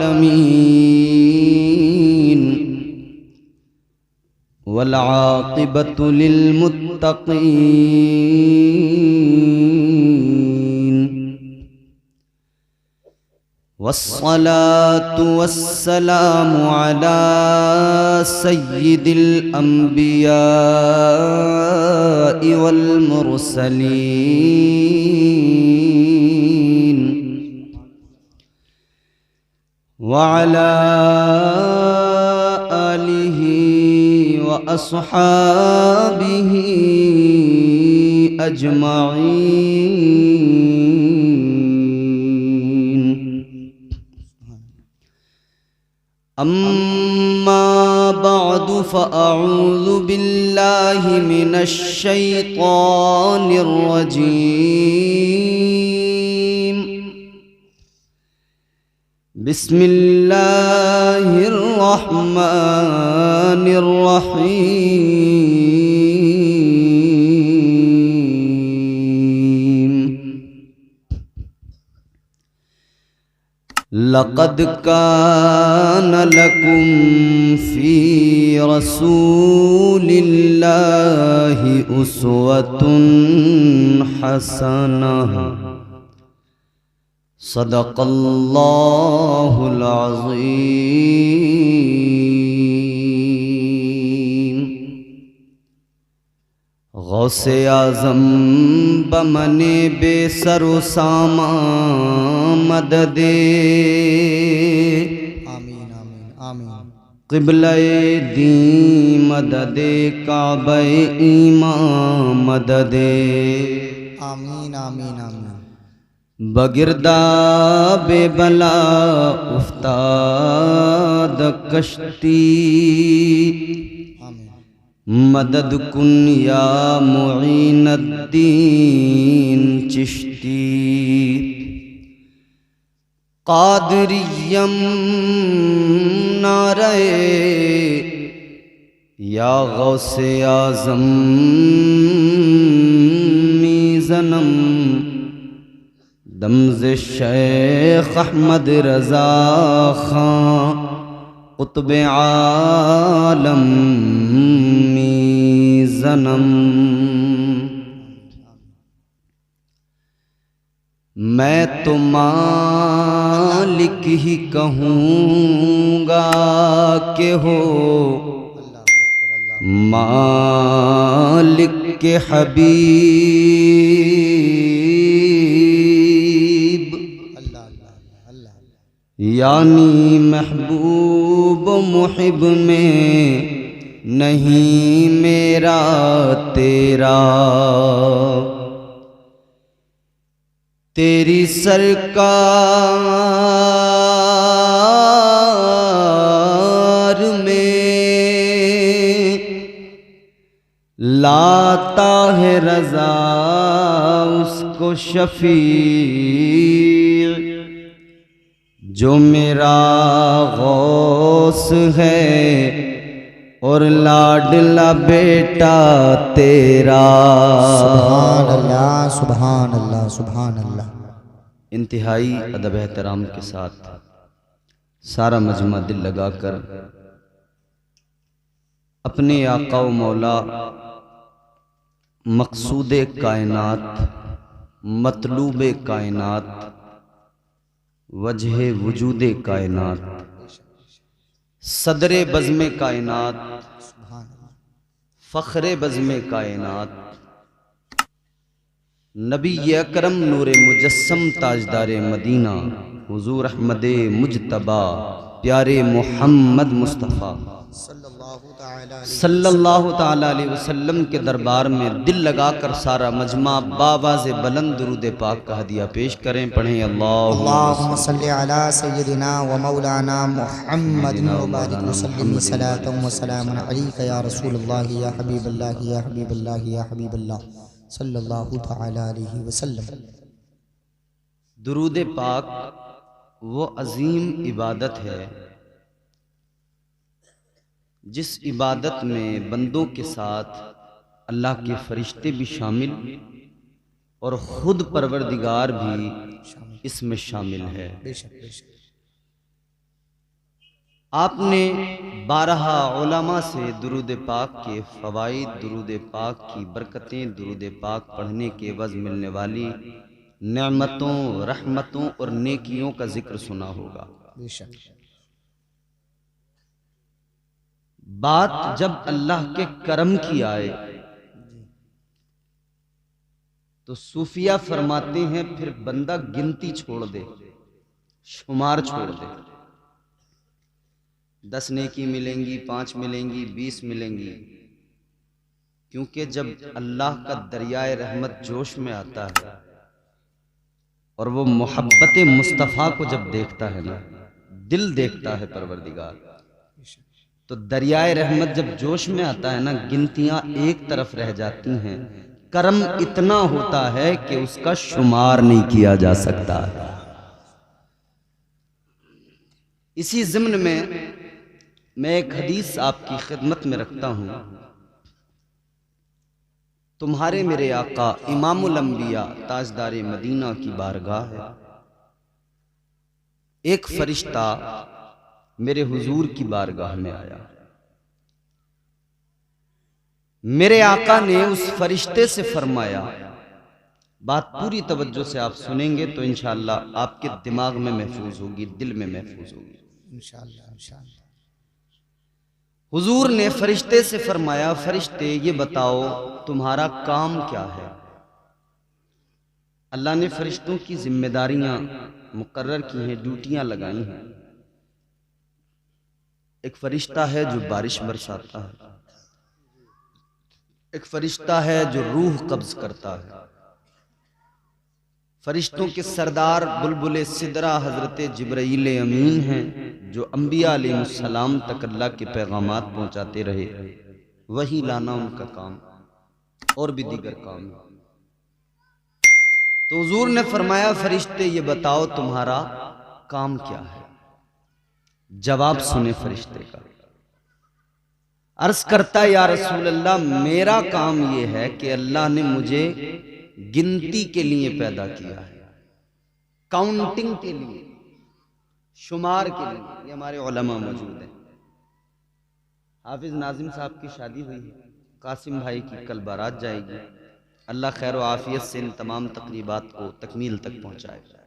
आलमीन वल आक़िबतु लिल्मुत्तक़ीन वस्सलातु वस्सलामु अला सय्यिदिल अंबियाइ वल मुरसलीन वअला आलिहि व अस्हाबिहि अजमईन। अम्मा बअदु फ़अऊज़ु बिल्लाहि मिनश शैतानिर रजीम। बिस्मिल्लाहिर रहमानिर रहीम। लक़द कान लकुम फ़ी रसूलिल्लाहि उस्वतुन हसनह। सदक़ल्लाहुल अज़ीम। गौसे आज़म बमने बेसरो सामा मददे। आमीन आमीन आमीन। क़िबले दी मददे काबे ईमान मददे। आमीन आमीन आमीन। बगिरदा बेबला उफ्ताद कश्ती। आमीन। मदद कुन या मुईनुद्दीन चिश्ती। क़ादिरिय्यम नारे या गौसे आज़म मीज़नम। दमज़े शेख अहमद रज़ा खां क़ुत्ब आलम मीज़नम। मैं तो मालिक ही कहूँगा के हो मालिक के हबीब। यानी महबूब मुहिब में नहीं मेरा तेरा। तेरी सरकार में लाता है रज़ा उसको शफीर। जो मेरा गौस है और लाडला बेटा तेरा। सुभान अल्लाह सुभान अल्लाह सुभान अल्लाह। इंतहाई अदब एहतराम के साथ सारा मजमा दिल लगाकर अपने आका व मौला मकसूद कायनात मतलूब कायनात वजह वजूद कायनात सदरे बज़्म कायनात फ़ख्रे बज़्म कायनात नबी अकरम नूरे मुजस्सम ताजदारे मदीना हुजूर अहमद मुजतबा प्यारे मोहम्मद मुस्तफ़ा सल्लल्लाहु ताला अलैहि वसल्लम के दरबार में दिल लगाकर सारा मजमा बावाज़े बुलंद दुरूद पाक का हदिया पेश करें। पढ़ें अल्लाहुम्मा सल्लि अला सय्यिदिना व मौलाना मुहम्मदिन व बारिक व सल्लिम सलातन व सलामन अलैका या रसूलल्लाह या हबीबल्लाह या हबीबल्लाह या हबीबल्लाह सल्लल्लाहु ताला अलैहि वसल्लम। दुरूद पाक वो अजीम इबादत है जिस इबादत में बंदों के साथ अल्लाह के फरिश्ते भी शामिल और ख़ुद परवरदिगार भी इसमें शामिल है। आपने 12 उलमा से दुरूद पाक के फ़वाइद, दुरूद पाक की बरकतें, दुरूद पाक पढ़ने के एवज़ मिलने वाली नेमतों, रहमतों और नेकियों का जिक्र सुना होगा। बेशक। बात जब अल्लाह के करम की आए तो सूफिया फरमाते हैं फिर बंदा गिनती छोड़ दे, शुमार छोड़ दे। 10 नेकी मिलेंगी, 5 मिलेंगी, 20 मिलेंगी, क्योंकि जब अल्लाह का दरियाए रहमत जोश में आता है और वो मोहब्बत मुस्तफ़ा को जब देखता है ना, दिल देखता है परवरदिगार, तो दरियाए रहमत जब जोश में आता है ना, गिनतियां एक तरफ रह जाती हैं। करम इतना होता है कि उसका शुमार नहीं किया जा सकता। इसी ज़िम्न में मैं एक हदीस आपकी खिदमत में रखता हूं। तुम्हारे मेरे आका इमामुल अंबिया ताजदार मदीना की बारगाह है। एक फरिश्ता मेरे हुजूर की बारगाह में आया। मेरे आका ने उस फरिश्ते से फरमाया, बात पूरी तवज्जो से आप सुनेंगे तो इंशाअल्लाह आपके दिमाग में महफूज होगी, दिल में महफूज होगी इंशाअल्लाह इंशाअल्लाह। हुजूर ने फरिश्ते से फरमाया, फरिश्ते ये बताओ तुम्हारा काम क्या है। अल्लाह ने फरिश्तों की जिम्मेदारियां मुकर्रर की हैं, ड्यूटियां लगाई हैं। एक फरिश्ता है जो बारिश बरसाता है, एक फरिश्ता है जो रूह कब्ज करता है। फरिश्तों के सरदार बुलबुल सिदरा हजरत जिब्राईल अमीन हैं, जो अंबिया अलैहिस्सलाम तक अल्लाह के पैगामात पहुंचाते रहे। वही लाना उनका काम, और भी दीगर काम है। तो हुजूर ने फरमाया, फरिश्ते ये बताओ तुम्हारा काम क्या है। जवाब सुने फरिश्ते का। अर्ज करता, या रसूल अल्लाह, मेरा काम ये है कि अल्लाह ने मुझे गिनती के लिए पैदा किया है, काउंटिंग के लिए, शुमार के लिए। ये हमारे उलमा मौजूद हैं। हाफिज नाजिम साहब की शादी हुई है, कासिम भाई की कल बारात जाएगी। अल्लाह खैर व आफियत से इन तमाम तकरीबात को तकमील तक पहुंचाएगा।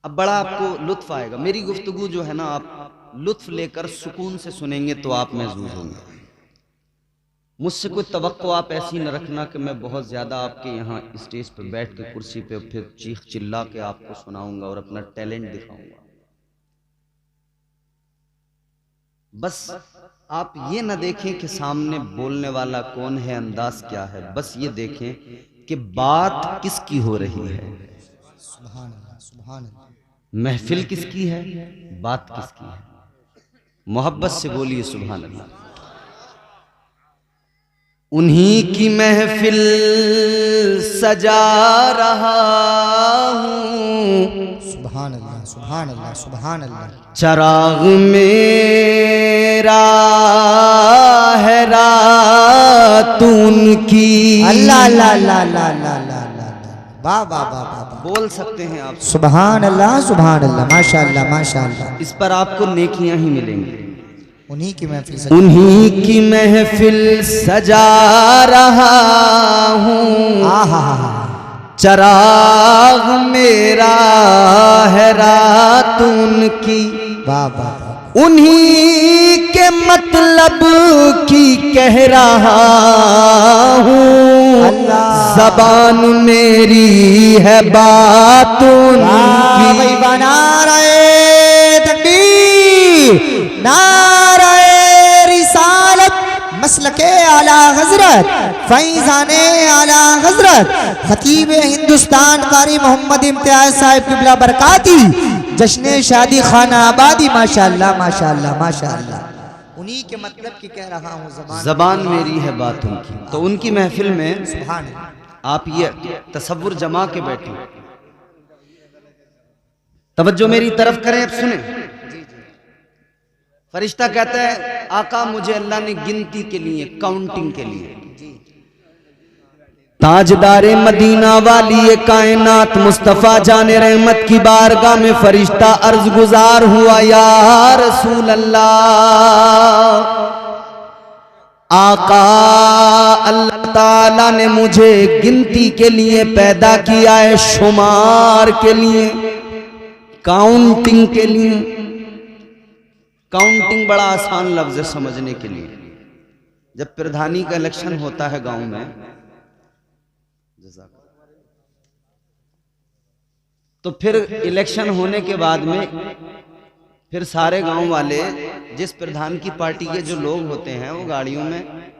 अब बड़ा आपको लुत्फ आएगा। मेरी गुफ्तगू जो है ना, आप लुत्फ लेकर सुकून से सुनेंगे तो आप महसूस होंगे। मुझसे कोई तवक्को आप ऐसी न रखना कि मैं बहुत ज़्यादा आपके यहाँ स्टेज पर बैठ के कुर्सी पे फिर चीख चिल्ला के आपको सुनाऊंगा और अपना टैलेंट दिखाऊंगा। बस आप ये न देखें कि सामने बोलने वाला कौन है, अंदाज क्या है। बस ये देखें कि बात किसकी हो रही है। सुभान अल्लाह सुभान अल्लाह। महफिल किसकी है, बात किसकी है। मोहब्बत से बोलिए सुभान अल्लाह। उन्हीं की महफिल सजा रहा हूँ, सुभान अल्लाह सुभान अल्लाह सुभान अल्लाह। चराग मेरा है रात उनकी। अल्लाह अल्लाह अल्लाह अल्लाह अल्लाह अल्लाह। वाह वाह वाह वाह। बोल सकते हैं आप सुभान अल्लाह माशाअल्लाह माशाअल्लाह। इस पर आपको नेकियां ही मिलेंगी। उन्हीं की महफिल से, उन्हीं की महफिल सजा रहा हूँ, चराग मेरा है रात उनकी। वाह वाह वाह। उन्हीं के मतलब की कह रहा हूँ, ज़बान मेरी है बात उनकी। नारे तकबीर, नारे रिसालत, मसलके आला हजरत, फैज़ाने आला हजरत, खतीब हिंदुस्तान कारी मोहम्मद इम्तियाज साहिब क़िबला बरकाती, जश्न शादी खाना आबादी। माशाअल्लाह माशाअल्लाह माशाअल्लाह। उन्हीं के मतलब की कह रहा हूँ, ज़बान मेरी है बात उनकी। तो उनकी महफिल में सुभान आप ये तसव्वुर जमा के बैठे, तवज्जो मेरी तरफ करें, अब सुने। फरिश्ता कहता है, आका मुझे अल्लाह ने गिनती के लिए, काउंटिंग के लिए ताजदारे मदीना वाली ये कायनात मुस्तफा जाने रहमत की बारगाह में फरिश्ता अर्ज गुजार हुआ, या रसूल अल्लाह, आका अल्लाह ताला ने मुझे गिनती के लिए पैदा किया है, शुमार के लिए, काउंटिंग के लिए। काउंटिंग बड़ा आसान लफ्ज है समझने के लिए। जब प्रधानी का इलेक्शन होता है गांव में, तो फिर इलेक्शन होने के बाद में फिर सारे गांव वाले, जिस प्रधान की पार्टी के जो लोग होते हैं, वो गाड़ियों में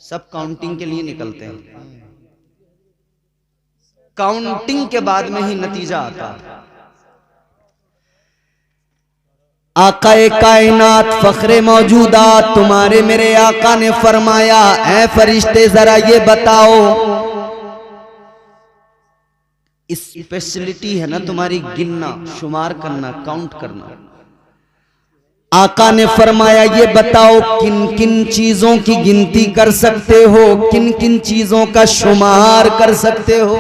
सब काउंटिंग के लिए निकलते हैं। काउंटिंग के बाद में ही नतीजा आता है। आकाए कायनात फख्रे मौजूदात तुम्हारे मेरे आका ने फरमाया, ऐ फरिश्ते जरा ये बताओ, स्पेशलिटी है ना तुम्हारी गिनना, शुमार करना, काउंट करना। आका ने फरमाया ये बताओ किन किन चीजों की गिनती कर सकते हो, किन किन चीजों का शुमार कर सकते हो।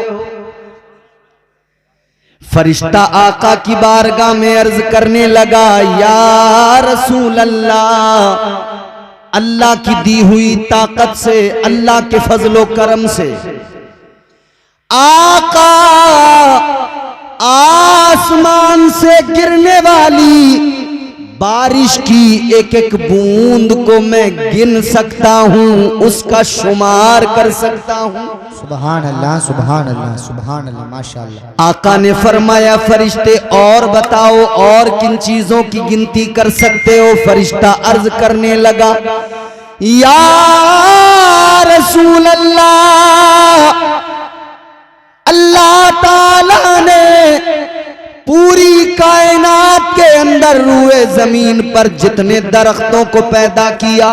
फरिश्ता आका की बारगाह में अर्ज करने लगा, या रसूल अल्लाह, अल्लाह की दी हुई ताकत से, अल्लाह के फजलो करम से आका आसमान से गिरने वाली बारिश की एक एक बूंद को मैं गिन सकता हूँ, उसका शुमार कर सकता हूँ। सुभान अल्लाह, सुभान अल्लाह, सुभान अल्लाह, माशाअल्लाह। आका ने फरमाया, फरिश्ते और बताओ, और किन चीजों की गिनती कर सकते हो। फरिश्ता अर्ज करने लगा, या रसूल अल्लाह, अल्लाह ताला ने पूरी कायनात के अंदर रूए जमीन पर जितने दरख्तों को पैदा किया,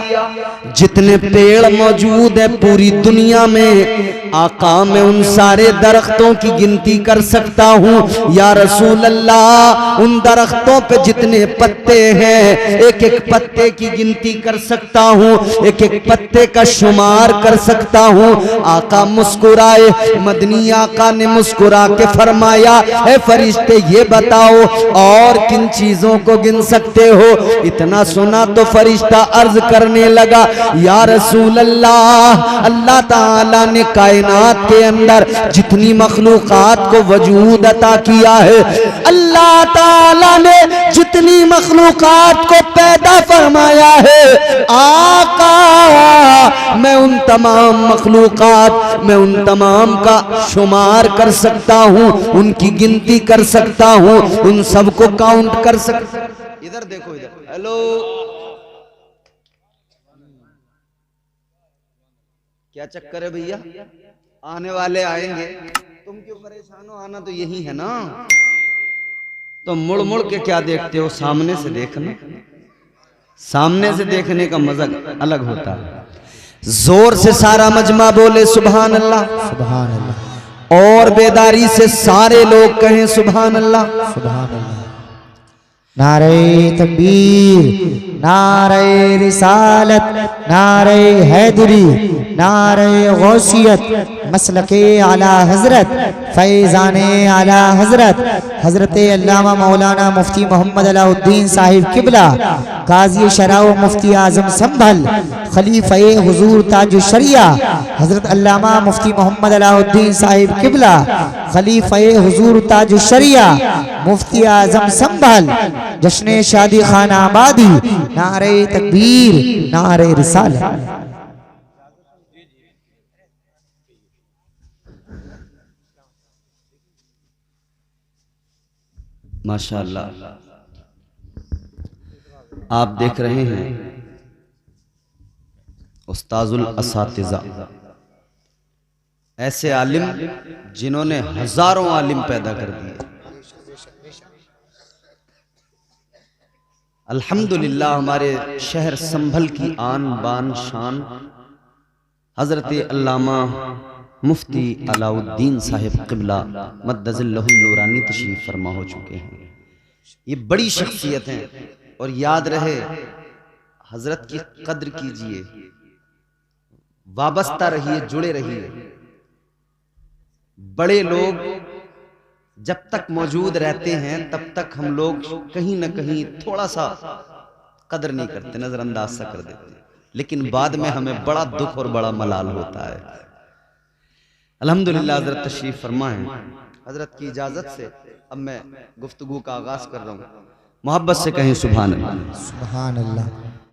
जितने पेड़ मौजूद है पूरी दुनिया में, आका मैं उन सारे दरख्तों की गिनती कर सकता हूँ। या रसूल अल्लाह, उन दरख्तों पे जितने पत्ते हैं, एक एक पत्ते की गिनती कर सकता हूँ, एक एक पत्ते का शुमार कर सकता हूँ। आका मुस्कुराए, मदनी आका ने मुस्कुरा के फरमाया, ए फरिश्ते ये बताओ और किन चीजों को गिन सकते हो। इतना सुना तो फरिश्ता अर्ज करने लगा, या रसूल अल्लाह, अल्लाह ताला ने कायनात के अंदर जितनी मखलूकात को वजूद अता किया है, अल्लाह ताला ने जितनी मखलूकात को पैदा फरमाया है, आका मैं उन तमाम मखलूकात, मैं उन तमाम का शुमार कर सकता हूँ, उनकी गिनती कर सकता हूँ, उन सबको काउंट कर सकता। इधर देखो, इधर, हेलो, क्या चक्कर है भैया, आने वाले आएंगे, तुम क्यों परेशान हो, आना तो यही है ना। तो मुड़ मुड़ के क्या देखते हो, सामने से देखना, सामने से देखने का मजा अलग होता है। जोर से सारा मजमा बोले सुभान अल्लाह, सुभान अल्लाह, और बेदारी से सारे लोग कहें सुभान अल्लाह, सुभान अल्लाह। नारे तकबीर, नारे रिसालत, नारे हैदरी, नारे गौसियत, मसलके आला हजरत, फैज़ाने आला हजरत, हजरत अल्लामा मौलाना मुफ्ती मोहम्मद अलाउद्दीन साहिब किबला, गाजी शराव मुफ्ती आजम संभल, खलीफे हुजूर ताज शरिया, हजरत अल्लामा मुफ्ती मोहम्मद अलाउद्दीन साहिब किबला, खलीफे हुजूर ताज शरिया, मुफ्ती आजम संभल, जश्न शादी खान आबादी, नारे तकबीर, नारे रिसालत। माशाअल्लाह, आप देख रहे हैं उस्ताजुल असातिज़ा, ऐसे आलिम जिन्होंने हजारों आलिम पैदा कर दिए। अल्हम्दुलिल्लाह हमारे शहर संभल की आन बान शान हजरत अल्लामा मुफ्ती अलाउद्दीन साहिब क़िबला मद्दज़िल्लहुल नूरानी तशरीफ़ फरमा हो चुके हैं। ये बड़ी शख्सियत हैं और याद रहे, हजरत की कद्र कीजिए, वाबस्ता रहिए, जुड़े रहिए। बड़े लोग जब तक मौजूद रहते हैं तब तक हम लोग कहीं ना कहीं थोड़ा सा कदर नहीं करते, नजरअंदाज सा कर देते हैं, लेकिन बाद में हमें बड़ा दुख और बड़ा मलाल होता है। अल्हम्दुलिल्लाह हजरत तशरीफ फरमा है। हजरत की इजाजत से अब मैं गुफ्तगू का आगाज कर रहा हूँ। मोहब्बत से कहें सुभान अल्लाह। सुभान अल्लाह।